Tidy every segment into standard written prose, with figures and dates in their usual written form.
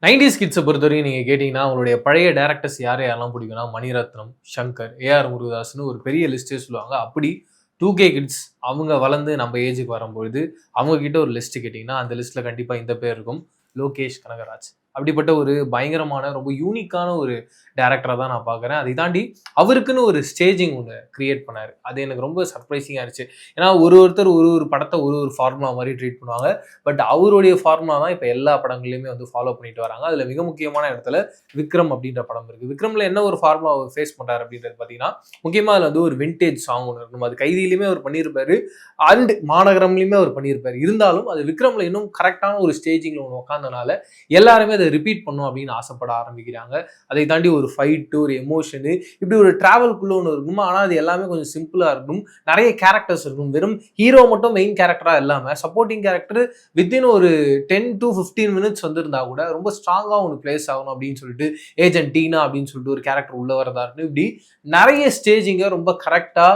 90s kids பொறுத்தவரைக்கும் நீங்க கேட்டீங்கன்னா, அவங்களுடைய பழைய டைரக்டர்ஸ் யாரெல்லாம் பிடிக்கும்னா, மணிரத்னம், சங்கர், ஏஆர் முருகதாஸ்ன்னு ஒரு பெரிய லிஸ்ட்டே சொல்லுவாங்க. அப்படி 2கே கிட்ஸ் அவங்க வளர்ந்து நம்ம ஏஜுக்கு வரும்பொழுது, அவங்க கிட்ட ஒரு லிஸ்ட் கேட்டீங்கன்னா, அந்த லிஸ்ட்ல கண்டிப்பா இந்த பேர் இருக்கும். லோகேஷ் கனகராஜ். அப்படிப்பட்ட ஒரு பயங்கரமான, ரொம்ப யூனிக்கான ஒரு டைரக்டரா தான் நான் பார்க்குறேன். அதை தாண்டி அவருக்குன்னு ஒரு ஸ்டேஜிங் ஒண்ணு கிரியேட் பண்ணாரு. அது எனக்கு ரொம்ப சர்ப்ரைசிங்கா இருந்துச்சு. ஏன்னா ஒருத்தர் ஒரு படத்த ஒரு ஃபார்முலா மாரி ட்ரீட் பண்ணுவாங்க. பட் அவருடைய ஃபார்முலா தான் இப்ப எல்லா படங்கள்லயுமே வந்து ஃபாலோ பண்ணிட்டு வராங்க. அதுல மிக முக்கியமான இடத்துல விக்ரம் அப்படின்ற படம் இருக்கு. விக்ரம்ல என்ன ஒரு ஃபார்முலா அவர் ஃபேஸ் பண்றாரு அப்படின்றது பார்த்தீங்கன்னா, முக்கியமா அதுல வந்து ஒரு வின்டேஜ் சாங் ஒண்ணு இருக்கும். அது கைதியிலுமே அவர் பண்ணியிருப்பாரு. அண்ட் மாநகரம்லயுமே அவர் பண்ணியிருப்பாரு. இருந்தாலும் அது விக்ரம்ல இன்னும் கரெக்ட்டான ஒரு ஸ்டேஜிங்ல ஒண்ணு உட்கார்ந்தனால, எல்லாருமே அத ரிப்பீட் பண்ணணும் அப்படின்னு ஆசைப்பட ஆரம்பிக்கிறாங்க. அதை தாண்டி ஒரு ஃபைட், ஒரு எமோஷனு இப்படி ஒரு டிராவல்குள்ள ஒண்ணு இருக்கும். ஆனா அது எல்லாமே கொஞ்சம் சிம்பிளா இருக்கும். நெறைய கேரக்டர்ஸ் இருக்கும். வெறும் ஹீரோ மட்டும் மெயின் கேரக்டரா இல்லாம, சப்போர்ட்டிங் கேரக்டர் வித்தின் ஒரு 10 to 15 மினிட்ஸ் வந்திருந்தா கூட ரொம்ப ஸ்ட்ராங்கா ஒண்ணு பிளேஸ் ஆகணும் அப்படின்னு சொல்லிட்டு, ஏஜென்ட் டீனா அப்படின்னு சொல்லிட்டு ஒரு கேரக்டர் உள்ள வரதா இருக்கட்டும். இப்படி நெறைய ஸ்டேஜிங்க ரொம்ப கரெக்ட்டா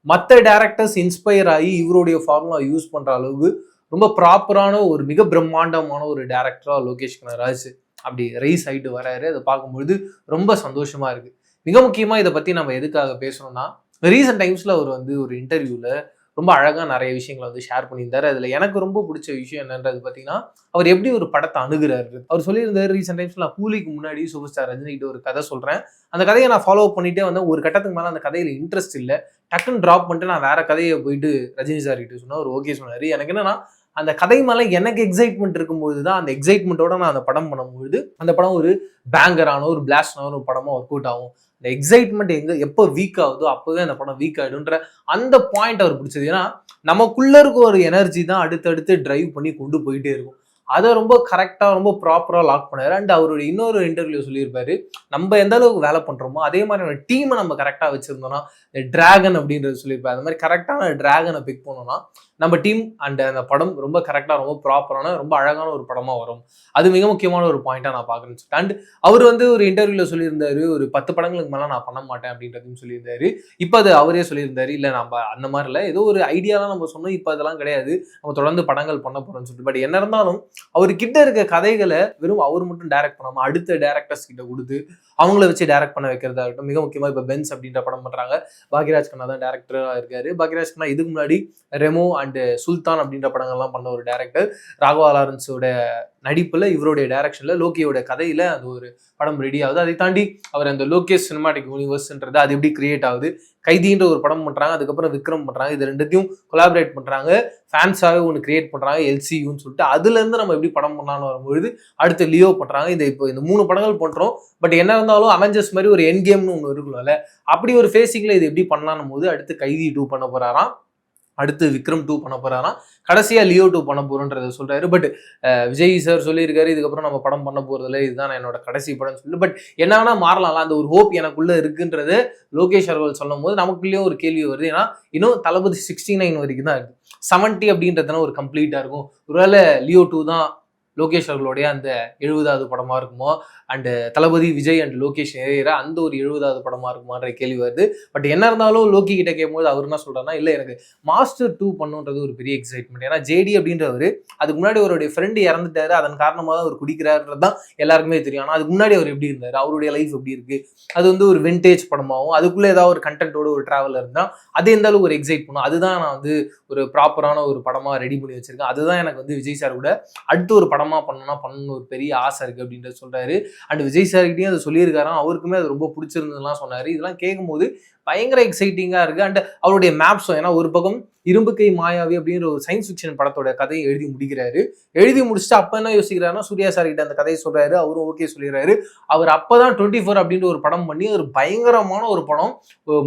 மத்த டைரக்டர்ஸ் இன்ஸ்பயர் ஆகி இவருடைய ஃபார்முலா யூஸ் பண்ற அளவு ரொம்ப ப்ராப்பரான ஒரு மிக பிரம்மாண்டமான ஒரு டைரக்டரா லோகேஷ் கனகராஜ் அப்படி ரைஸ் ஆயிட்டு வராரு. அதை பார்க்கும்பொழுது ரொம்ப சந்தோஷமா இருக்கு. மிக முக்கியமா இதை பத்தி நம்ம எதுக்காக பேசணும்னா, ரீசெண்ட் டைம்ஸ்ல அவர் வந்து ஒரு இன்டர்வியூல ரொம்ப அழகா நிறைய விஷயங்களை வந்து ஷேர் பண்ணியிருந்தாரு. அதுல எனக்கு ரொம்ப பிடிச்ச விஷயம் என்னன்றது பாத்தீங்கன்னா, அவர் எப்படி ஒரு படத்தை அணுகுறாரு. அவர் சொல்லியிருந்தாரு ரீசெண்ட் டைம்ஸ்ல, நான் கூலிக்கு முன்னாடி சூப்பர் ஸ்டார் ரஜினி கிட்ட ஒரு கதை சொல்றேன். அந்த கதையை நான் ஃபாலோ பண்ணிட்டே வந்தேன். ஒரு கட்டத்துக்கு மேல அந்த கதையில இன்ட்ரெஸ்ட் இல்ல. டக்குன்னு டிராப் பண்ணிட்டு நான் வேற கதையை போயிட்டு ரஜினி சார் கிட்ட சொன்னா அவர் ஓகே சொன்னாரு. எனக்கு என்னன்னா, அந்த கதை மேல எனக்கு எக்ஸைட்மெண்ட் இருக்கும்பொழுது தான், அந்த எக்ஸைட்மெண்ட்டோட நான் அந்த படம் பண்ணும்பொழுது அந்த படம் ஒரு பேங்கரான ஒரு பிளாஸ்டான ஒரு படமா ஒர்க் அவுட் ஆகும். இந்த எக்ஸைட்மெண்ட் எப்போ வீக் ஆகுதோ அப்பவே அந்த படம் வீக் ஆயிடும்ன்ற அந்த பாயிண்ட் அவர் பிடிச்சது. ஏன்னா நமக்குள்ள இருக்க ஒரு எனர்ஜி தான் அடுத்தடுத்து டிரைவ் பண்ணி கொண்டு போயிட்டே இருக்கும். அதை ரொம்ப கரெக்டா ரொம்ப ப்ராப்பரா லாக் பண்ணாரு. அண்ட் அவருடைய இன்னொரு இன்டர்வியூ சொல்லியிருப்பாரு, நம்ம எந்த அளவுக்கு வேலை பண்றோமோ அதே மாதிரியான டீமை நம்ம கரெக்டா வச்சிருந்தோம்னா, டிராகன் அப்படின்றது சொல்லியிருப்பாரு. அந்த மாதிரி கரெக்டான டிராகனை பிக் பண்ணோம்னா நம்ம டீம் அண்ட் அந்த படம் ரொம்ப கரெக்டா ரொம்ப ப்ராப்பரான ரொம்ப அழகான ஒரு படமா வரும். அது மிக முக்கியமான ஒரு பாயிண்டா நான் பாக்குறேன்னு சொல்லிட்டு. அண்ட் அவர் வந்து ஒரு இன்டர்வியூல சொல்லியிருந்தாரு, ஒரு 10 படங்களுக்கு மேல நான் பண்ண மாட்டேன் அப்படின்றதையும் சொல்லியிருந்தாரு. இப்ப அது அவரே சொல்லியிருந்தாரு, இல்ல நம்ம அந்த மாதிரி இல்ல, ஏதோ ஒரு ஐடியாலாம் நம்ம சொன்னோம், இப்ப அதெல்லாம் கிடையாது, நம்ம தொடர்ந்து படங்கள் பண்ண போறோம்னு சொல்லிட்டு. பட் என்ன இருந்தாலும் அவர் கிட்ட இருக்க கதைகளை வெறும் அவர் மட்டும் டைரக்ட் பண்ணாம அடுத்த டைரக்டர்ஸ் கிட்ட கொடுத்து அவங்கள வச்சு டைரக்ட் பண்ண வைக்கிறதா இருக்கட்டும். மிக முக்கியமா இப்ப பென்ஸ் அப்படின்ற படம் பண்றாங்க. பாக்யராஜ் கண்ணா தான் டைரக்டரா இருக்காரு. பாக்யராஜ் கண்ணா இதுக்கு முன்னாடி ரெமோ அண்ட் சுல்தான் அப்படின்ற படங்கள்லாம் பண்ண ஒரு டைரக்டர். ராகவா லாரன்ஸோட நடிப்புல இவருடைய டைரக்ஷன்ல லோக்கியோட கதையில அந்த ஒரு படம் ரெடி ஆகுது. அதை தாண்டி அவர் அந்த லோகேஷ் சினிமாட்டிக் யூனிவர்ஸ்ன்றது அது எப்படி கிரியேட் ஆகுது. கைதின்ற ஒரு படம் பண்றாங்க, அதுக்கப்புறம் விக்ரம் பண்றாங்க. இது ரெண்டுத்தையும் கொலாபரேட் பண்றாங்க. ஃபேன்ஸாவே ஒன்று கிரியேட் பண்றாங்க, எல்சியூன்னு சொல்லிட்டு. அதுல இருந்து நம்ம எப்படி படம் பண்ணலாம்னு வரும்பொழுது அடுத்து லியோ பண்றாங்க. இப்போ இந்த 3 படங்கள் பண்றோம். பட் என்ன இருந்தாலும் அவெஞ்சர்ஸ் மாதிரி ஒரு எண்ட் கேம்னு ஒன்று இருக்குல்ல, அப்படி ஒரு ஃபேஸிங்ல இது எப்படி பண்ணலாம்னு போது அடுத்து கைதி 2 பண்ண போறாராம், அடுத்து விக்ரம் 2 பண்ண போறாராம், கடைசியா லியோ 2 பண்ண போறோன்றத சொல்றாரு. பட் விஜய் சார் சொல்லியிருக்காரு, இதுக்கப்புறம் நம்ம படம் பண்ண போறதில்ல, இதுதான் என்னோட கடைசி படம்னு சொல்லிட்டு. பட் என்ன வேணா மாறலாம்ல, அந்த ஒரு ஹோப் எனக்குள்ள இருக்குன்றது லோகேஷ் அவர்கள் சொல்லும் போது நமக்குள்ளேயும் ஒரு கேள்வி வருது. ஏன்னா இன்னும் தளபதி 69 வரைக்கும் தான் இருக்கு. 70 அப்படின்றதுனா ஒரு கம்ப்ளீட்டா இருக்கும். ஒருவேளை லியோ 2 தான் லோகேஷ் அவர்களுடைய அந்த 70வது படமா இருக்குமோ, அண்ட் தளபதி விஜய் அண்ட் லோகேஷ் இணையிற அந்த ஒரு 70வது படமா இருக்குமான்ற கேள்வி வருது. பட் என்ன இருந்தாலும் லோகி கிட்ட கேட்கும்போது அவர் என்ன சொல்றாருன்னா, இல்ல எனக்கு மாஸ்டர் 2 பண்ணுன்றது ஒரு பெரிய எக்ஸைட்மெண்ட். ஏன்னா ஜேடி அப்படின்றவர் அதுக்கு முன்னாடி அவருடைய ஃப்ரெண்டு இறந்துட்டாரு, அதன் காரணமாக தான் அவர் குடிக்கிறாருன்றது தான் எல்லாருக்குமே தெரியும். ஆனா அதுக்கு முன்னாடி அவர் எப்படி இருந்தாரு, அவருடைய லைஃப் எப்படி இருக்கு, அது வந்து ஒரு விண்டேஜ் படமாகவும் அதுக்குள்ள ஏதாவது ஒரு கண்டென்ட்டோட ஒரு டிராவல் இருந்தா அது எந்த அளவுக்கு ஒரு எக்ஸைட் பண்ணும். அதுதான் நான் வந்து ஒரு ப்ராப்பரான ஒரு படமா ரெடி பண்ணி வச்சிருக்கேன். அதுதான் எனக்கு வந்து விஜய் சார் கூட அடுத்து ஒரு படமா பண்ணணும்னு ஒரு பெரிய ஆசை இருக்கு அப்படின்றத சொல்றாரு. அண்ட் விஜய் சார் கிட்டயும் அதை சொல்லியிருக்காராம், அவருக்குமே அது ரொம்ப பிடிச்சிருந்ததுலாம் சொன்னாரு. இதெல்லாம் கேட்கும்போது பயங்கர எக்ஸைட்டிங்கா இருக்கு. அண்ட் அவருடைய மேப்ஸும், ஏன்னா ஒரு பக்கம் இரும்பு கை மாயாவி அப்படின்ற ஒரு சயின்ஸ் ஃபிக்ஷன் படத்தோட கதையை எழுதி முடிக்கிறாரு. எழுதி முடிச்சுட்டு அப்ப என்ன யோசிக்கிறாருன்னா, சூர்யா சார் கிட்ட அந்த கதையை சொல்றாரு, அவரும் ஓகே சொல்லிடுறாரு. அவர் அப்பதான் 24 அப்படின்ற ஒரு படம் பண்ணி ஒரு பயங்கரமான ஒரு படம்,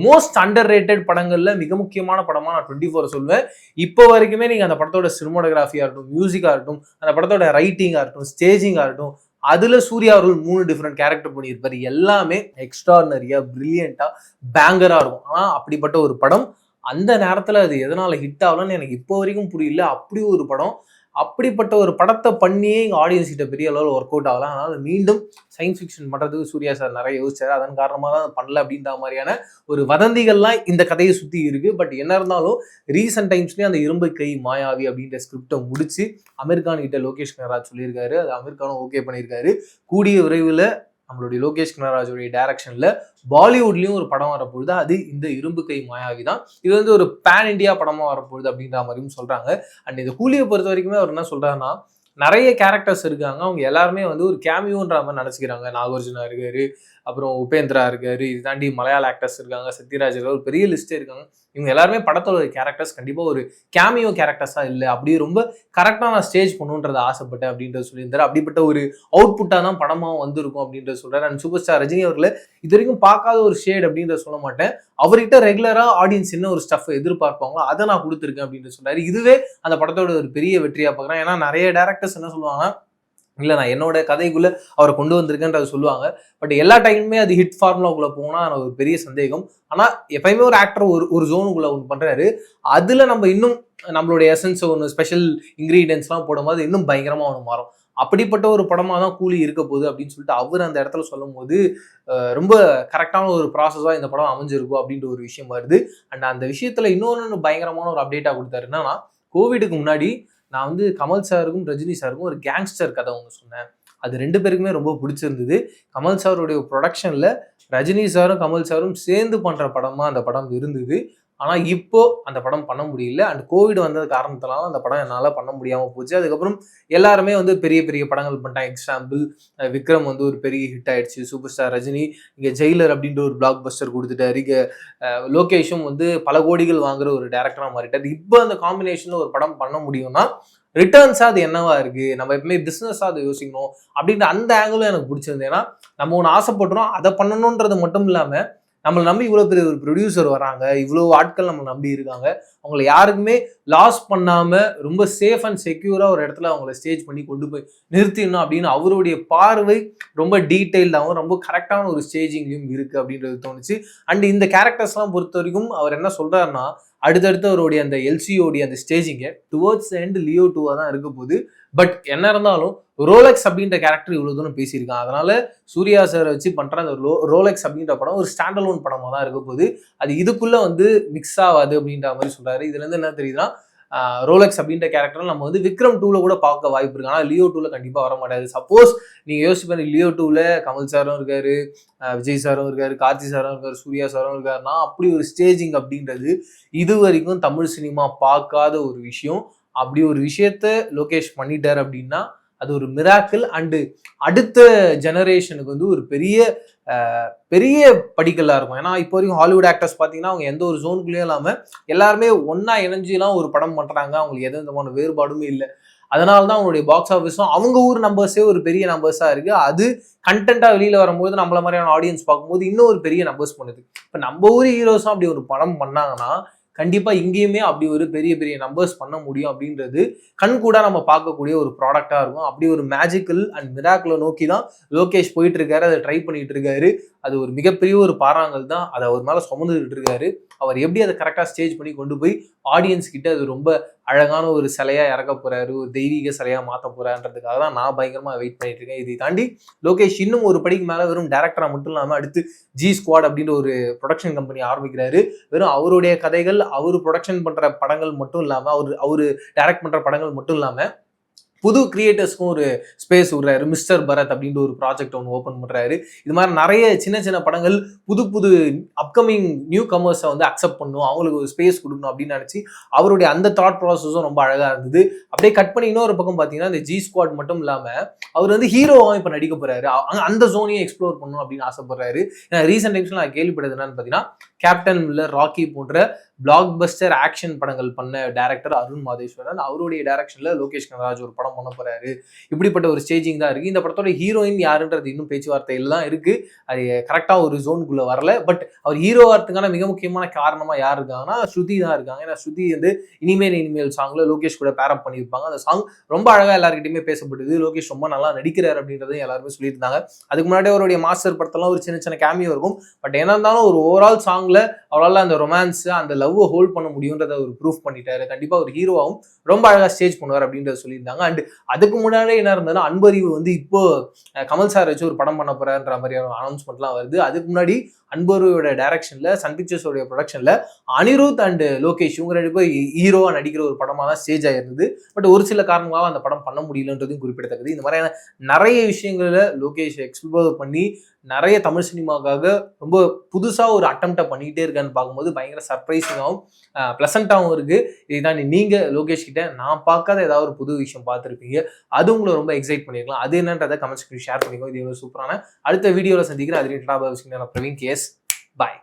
மோஸ்ட் அண்டர் ரேட்டட் படங்கள்ல மிக முக்கியமான படமா நான் 24 சொல்லுவேன். இப்போ வரைக்குமே நீங்க அந்த படத்தோட சினிமோட்டோகிராஃபியா இருக்கட்டும், மியூசிக்கா இருக்கட்டும், அந்த படத்தோட ரைட்டிங்கா இருக்கட்டும், ஸ்டேஜிங்கா இருக்கட்டும், அதுல சூர்யா அவர்கள் 3 டிஃப்ரெண்ட் கேரக்டர் பண்ணியிருப்பாரு. எல்லாமே எக்ஸ்ட்ரார்டினரியா பிரில்லியண்டா பேங்கரா இருக்கும். ஆனா அப்படிப்பட்ட ஒரு படம் அந்த நேரத்துல அது எதனால ஹிட் ஆகலன்னு எனக்கு இப்போ வரைக்கும் புரியல. அப்படி ஒரு படம். அப்படிப்பட்ட ஒரு படத்தை பண்ணியே இங்கே ஆடியன்ஸ் கிட்ட பெரிய அளவில் ஒர்க் அவுட் ஆகலாம். அதனால மீண்டும் சயின்ஸ் ஃபிக்ஷன் பண்ணுறதுக்கு சூர்யா சார் நிறைய யோசிச்சாரு. அதன் காரணமாக தான் பண்ணல அப்படின்ற மாதிரியான ஒரு வதந்திகள்லாம் இந்த கதையை சுற்றி இருக்கு. பட் என்ன இருந்தாலும் ரீசெண்ட் டைம்ஸ்லேயே அந்த இரும்பு கை மாயாவி அப்படின்ற ஸ்கிரிப்டை முடிச்சு அமீர் கான் கிட்ட லோகேஷ் கனகராஜ் சொல்லியிருக்காரு. அது அமீர் கானும் ஓகே பண்ணியிருக்காரு. கூடிய விரைவில் நம்மளுடைய லோகேஷ் கனகராஜுடைய டைரக்ஷன்ல பாலிவுட்லயும் ஒரு படம் வரப்போகுது. அது இந்த இரும்பு கை மாயாவி தான். இது வந்து ஒரு பேன் இண்டியா படமா வரப்போகுது அப்படின்ற மாதிரியும் சொல்றாங்க. அண்ட் இந்த கூலியை பொறுத்த வரைக்குமே அவர் என்ன சொல்றாருன்னா, நிறைய கேரக்டர்ஸ் இருக்காங்க, அவங்க எல்லாருமே வந்து ஒரு கேமியோன்ற மாதிரி நினைச்சுக்கிறாங்க. நாகார்ஜுனா இருக்காரு, அப்புறம் உபேந்திரா இருக்காரு, இது தாண்டி மலையாள ஆக்டர்ஸ் இருக்காங்க, சத்யராஜ் இருக்காரு, ஒரு பெரிய லிஸ்டே இருக்காங்க. இவங்க எல்லாருமே படத்தோட கேரக்டர்ஸ் கண்டிப்பா ஒரு கேமியோ கேரக்டர்ஸா இல்லை, அப்படியே ரொம்ப கரெக்டா நான் ஸ்டேஜ் பண்ணுன்றதை ஆசைப்பட்டேன் அப்படின்றது சொல்லியிருந்தாரு. அப்படிப்பட்ட ஒரு அவுட்புட்டா தான் படமா வந்திருக்கும் அப்படின்றத சொல்றாரு. அண்ட் சூப்பர் ஸ்டார் ரஜினி அவர்களை இது வரைக்கும் பார்க்காத ஒரு ஷேட் அப்படின்றத சொல்ல மாட்டேன், அவர்கிட்ட ரெகுலரா ஆடியன்ஸ் என்ன ஒரு ஸ்டஃப் எதிர்பார்ப்பாங்களோ அதை நான் கொடுத்துருக்கேன் அப்படின்னு சொல்றாரு. இதுவே அந்த படத்தோட ஒரு பெரிய வெற்றியா பார்க்குறேன். ஏன்னா நிறைய டேரக்டர்ஸ் என்ன சொல்லுவாங்கன்னா, இல்லை நான் என்னோட கதைக்குள்ள அவரை கொண்டு வந்திருக்கேன்றதை சொல்லுவாங்க. பட் எல்லா டைமுமே அது ஹிட் ஃபார்முலாக்குள்ள போனா ஒரு பெரிய சந்தேகம். ஆனா எப்பயுமே ஒரு ஆக்டர் ஒரு ஜோனுக்குள்ள ஒன்று பண்றாரு, அதுல நம்ம இன்னும் நம்மளுடைய எசன்ஸ் ஒன்று ஸ்பெஷல் இன்கிரீடியன்ஸ்லாம் போடும்போது இன்னும் பயங்கரமா ஒன்று மாறும். அப்படிப்பட்ட ஒரு படமா தான் கூலி இருக்க போகுது அப்படின்னு சொல்லிட்டு அவர் அந்த இடத்துல சொல்லும் போது ரொம்ப கரெக்டான ஒரு ப்ராசஸா இந்த படம் அமைஞ்சிருக்கும் அப்படின்ற ஒரு விஷயம் வருது. அண்ட் அந்த விஷயத்துல இன்னொன்று பயங்கரமான ஒரு அப்டேட்டா கொடுத்தாரு. என்னன்னா, கோவிடுக்கு முன்னாடி நான் வந்து கமல் சாருக்கும் ரஜினி சாருக்கும் ஒரு கேங்ஸ்டர் கதை ஒன்று சொன்னேன். அது 2 பேருக்குமே ரொம்ப பிடிச்சிருந்தது. கமல் சாருடைய ப்ரொடக்ஷன்ல ரஜினி சாரும் கமல் சாரும் சேர்ந்து பண்ற படமா அந்த படம் இருந்தது. ஆனா இப்போ அந்த படம் பண்ண முடியல. அண்ட் கோவிட் வந்தது காரணத்தினால அந்த படம் என்னால பண்ண முடியாம போச்சு. அதுக்கப்புறம் எல்லாருமே வந்து பெரிய பெரிய படங்கள் பண்ணிட்டாங்க. எக்ஸாம்பிள் விக்ரம் வந்து ஒரு பெரிய ஹிட் ஆயிடுச்சு. சூப்பர் ஸ்டார் ரஜினி இங்க ஜெயிலர் அப்படின்ற ஒரு பிளாக் பஸ்டர் கொடுத்துட்டாரு. இங்க லோகேஷும் வந்து பல கோடிகள் வாங்குற ஒரு டேரக்டரா மாறிட்டாரு. இப்போ அந்த காம்பினேஷன்ல ஒரு படம் பண்ண முடியும்னா ரிட்டர்ன்ஸா அது என்னவா இருக்கு, நம்ம எப்பவுமே பிசினஸா அதை யோசிக்கணும் அப்படின்ற அந்த ஆங்கிளும் எனக்கு பிடிச்சிருந்தது. ஏன்னா நம்ம ஒன்று ஆசைப்படுறோம், அதை பண்ணணுன்றது மட்டும் இல்லாம நம்மளை நம்பி இவ்வளவு பெரிய ஒரு ப்ரொடியூசர் வராங்க, இவ்வளவு ஆட்கள் நம்ம நம்பி இருக்காங்க, அவங்களை யாருக்குமே லாஸ் பண்ணாம ரொம்ப சேஃப் அண்ட் செக்யூரா ஒரு இடத்துல அவங்கள ஸ்டேஜ் பண்ணி கொண்டு போய் நிறுத்திடணும் அப்படின்னு அவருடைய பார்வை ரொம்ப டீட்டெயில்டாகவும் ரொம்ப கரெக்டான ஒரு ஸ்டேஜிங்லையும் இருக்கு அப்படின்றது தோணுச்சு. அண்ட் இந்த கேரக்டர்ஸ்லாம் பொறுத்த வரைக்கும் அவர் என்ன சொல்றாருன்னா, அடுத்தடுத்து அவருடைய அந்த எல்சியோடைய அந்த ஸ்டேஜிங்க டுவர்ட்ஸ் எண்ட் லியோ 2 தான் இருக்க போகுது. பட் என்ன இருந்தாலும் ரோலெக்ஸ் அப்படின்ற கேரக்டர் இவ்வளவு தூரம் பேசியிருக்கான். அதனால சூர்யா சார் வச்சு பண்ற அந்த ரோலெக்ஸ் அப்படின்ற படம் ஒரு ஸ்டாண்டலோன் படமா தான் இருக்க போகுது. அது இதுக்குள்ள வந்து மிக்ஸ் ஆகாது அப்படின்ற மாதிரி சொல்றாரு. இதுல இருந்து என்ன தெரியுதுன்னா, ரோலெக்ஸ் அப்படின்ற கேரக்டர் நம்ம வந்து விக்ரம் 2ல கூட பார்க்க வாய்ப்பு இருக்கு. ஆனால் லியோ 2ல கண்டிப்பா வர மாட்டாது. சப்போஸ் நீங்க யோசிச்சு பாருங்க, லியோ 2ல கமல் சாரும் இருக்காரு, விஜய் சாரும் இருக்காரு, கார்த்தி சாரும் இருக்காரு, சூர்யா சாரும் இருக்காருன்னா அப்படி ஒரு ஸ்டேஜிங் அப்படின்றது இது வரைக்கும் தமிழ் சினிமா பார்க்காத ஒரு விஷயம். அப்படி ஒரு விஷயத்த லோகேஷ் பண்ணிட்டார் அப்படின்னா அது ஒரு மிராக்கிள். அண்டு அடுத்த ஜெனரேஷனுக்கு வந்து ஒரு பெரிய பெரிய படிக்கல்லா இருக்கும். ஏன்னா இப்போ வரைக்கும் ஹாலிவுட் ஆக்டர்ஸ் பார்த்தீங்கன்னா அவங்க எந்த ஒரு ஜோனுக்குள்ளேயும் இல்லாமல் எல்லாருமே ஒன்னா இணைஞ்சுலாம் ஒரு படம் பண்றாங்க. அவங்களுக்கு எந்த விதமான வேறுபாடுமே இல்லை. அதனால தான் அவங்களுடைய பாக்ஸ் ஆஃபீஸும் அவங்க ஊர் நம்பர்ஸே ஒரு பெரிய நம்பர்ஸா இருக்கு. அது கண்டென்ட்டா வெளியில வரும்போது நம்மள மாதிரியான ஆடியன்ஸ் பார்க்கும்போது இன்னும் ஒரு பெரிய நம்பர்ஸ் பண்ணுது. இப்போ நம்ம ஊர் ஹீரோஸும் அப்படி ஒரு படம் பண்ணாங்கன்னா கண்டிப்பா இங்கேயுமே அப்படி ஒரு பெரிய பெரிய நம்பர்ஸ் பண்ண முடியும் அப்படின்றது கண் கூட நம்ம பார்க்கக்கூடிய ஒரு ப்ராடக்டா இருக்கும். அப்படி ஒரு மேஜிக்கல் அண்ட் மிராக்கிளை நோக்கி தான் லோகேஷ் போயிட்டு இருக்காரு, அதை ட்ரை பண்ணிட்டு இருக்காரு. அது ஒரு மிகப்பெரிய ஒரு பாறாங்கல் தான், அதை அவர் மேல சுமந்துட்டு இருக்காரு. அவர் எப்படி அதை கரெக்டா ஸ்டேஜ் பண்ணி கொண்டு போய் ஆடியன்ஸ் கிட்ட அது ரொம்ப அழகான ஒரு சிலையா இறக்க போறாரு, ஒரு தெய்வீக சிலையா மாற்ற போறான்றதுக்காக தான் நான் பயங்கரமா வெயிட் பண்ணிட்டு இருக்கேன். இதை தாண்டி லோகேஷ் இன்னும் ஒரு படிக்கு மேல வெறும் டேரக்டரா மட்டும் இல்லாம அடுத்து ஜி ஸ்குவாட் அப்படின்ற ஒரு ப்ரொடக்ஷன் கம்பெனி ஆரம்பிக்கிறாரு. வெறும் அவருடைய கதைகள், அவரு ப்ரொடக்ஷன் பண்ற படங்கள் மட்டும் இல்லாம, அவரு டைரக்ட் பண்ற படங்கள் மட்டும் இல்லாம புது கிரியேட்டர்ஸ்க்கும் ஒரு ஸ்பேஸ் விடுறாரு. மிஸ்டர் பரத் அப்படின்ற ஒரு ப்ராஜெக்ட் ஒன்று ஓப்பன் பண்றாரு. இது மாதிரி நிறைய சின்ன சின்ன படங்கள் புது புது அப்கமிங் நியூ கமர்ஸை வந்து அக்செப்ட் பண்ணணும், அவங்களுக்கு ஒரு ஸ்பேஸ் கொடுக்கணும் அப்படின்னு நினைச்சு அவருடைய அந்த தாட் ப்ராசஸும் ரொம்ப அழகா இருந்தது. அப்படியே கட் பண்ணி இன்னொரு பக்கம் பார்த்தீங்கன்னா இந்த ஜி ஸ்குவாட் மட்டும் இல்லாம அவர் வந்து ஹீரோவாக இப்போ நடிக்க போறாரு. அந்த ஜோனையும் எக்ஸ்ப்ளோர் பண்ணணும் அப்படின்னு ஆசைப்படுறாரு. ரீசெண்ட் டைம்ஸ்ல நான் கேள்விப்பட்டது என்னன்னு பார்த்தீங்கன்னா, கேப்டன் மில்லர், ராக்கி போன்ற பிளாக் பஸ்டர் ஆக்ஷன் படங்கள் பண்ண டைரக்டர் அருண் மாதேஸ்வரன், அவருடைய டைரக்ஷன்ல லோகேஷ் கனகராஜ் ஒரு படம் பண்ண போறாரு. இப்படிப்பட்ட ஒரு ஸ்டேஜிங் தான் இருக்கு. இந்த படத்தோட ஹீரோயின் யாருன்றது இன்னும் பேச்சுவார்த்தையில் தான் இருக்கு. அது கரெக்டா ஒரு ஜோனுக்குள்ள வரல. பட் அவர் ஹீரோவாகிறதுக்கான மிக முக்கியமான காரணமா யார் இருக்காங்கன்னா ஸ்ருதி தான் இருக்காங்க. ஏன்னா ஸ்ருதி வந்து இனிமேல் சாங்ல லோகேஷ் கூட பேரப் பண்ணியிருப்பாங்க. அந்த சாங் ரொம்ப அழகா எல்லாருக்கிட்டையுமே பேசப்படுது. லோகேஷ் ரொம்ப நல்லா நடிக்கிறார் அப்படின்றத எல்லாருமே சொல்லியிருந்தாங்க. அதுக்கு முன்னாடி அவருடைய மாஸ்டர் படத்தெல்லாம் ஒரு சின்ன சின்ன கேமியோ இருக்கும். பட் என்ன இருந்தாலும் ஒரு ஓவரால் சாங் சாங்ல அவரால் அந்த ரொமான்ஸ் அந்த லவ் ஹோல்ட் பண்ண முடியும்ன்றத ஒரு ப்ரூஃப் பண்ணிட்டாரு. கண்டிப்பா ஒரு ஹீரோவாவும் ரொம்ப அழகா ஸ்டேஜ் பண்ணுவார் அப்படின்றத சொல்லியிருந்தாங்க. அண்ட் அதுக்கு முன்னாடியே என்ன இருந்ததுன்னா, அன்பறிவு வந்து இப்போ கமல் சார் வச்சு ஒரு படம் பண்ண போறாருன்ற மாதிரியான அனௌன்ஸ்மெண்ட்லாம் வருது. அதுக்கு முன்னாடி அன்பருவோட டைரக்ஷன்ல சன் பிக்சர்ஸோட ப்ரொடக்ஷன்ல அனிருத் அண்ட் லோகேஷ் இவங்க 2 பேர் ஹீரோவா நடிக்கிற ஒரு படமா தான் ஸ்டேஜ் ஆயிருந்தது. பட் ஒரு சில காரணங்களால அந்த படம் பண்ண முடியலன்றதும் குறிப்பிடத்தக்கது. இந்த மாதிரியான நிறைய விஷயங்கள லோகேஷ் எக்ஸ்ப்ளோர் பண்ணி நிறைய தமிழ் சினிமாவுக்காக ரொம்ப புதுசா ஒரு அட்டெம்ப்ட பண்ணிக்கிட்டே இருக்கான்னு பார்க்கும்போது பயங்கர சர்ப்ரைசிங்காகவும் பிளசண்டாகவும் இருக்கு. இதுதான் நீங்க லோகேஷ் கிட்ட நான் பார்க்காத ஏதாவது ஒரு புது விஷயம் பார்த்துருப்பீங்க. அது உங்களை ரொம்ப எக்ஸைட் பண்ணிருக்கலாம். அது என்னன்றதை கமெண்ட் செக்ஷன் ஷேர் பண்ணிக்கோ. இது ஒரு சூப்பரான அடுத்த வீடியோல சந்திக்கிறேன். அது பிரவீன் கேஎஸ். பாய்.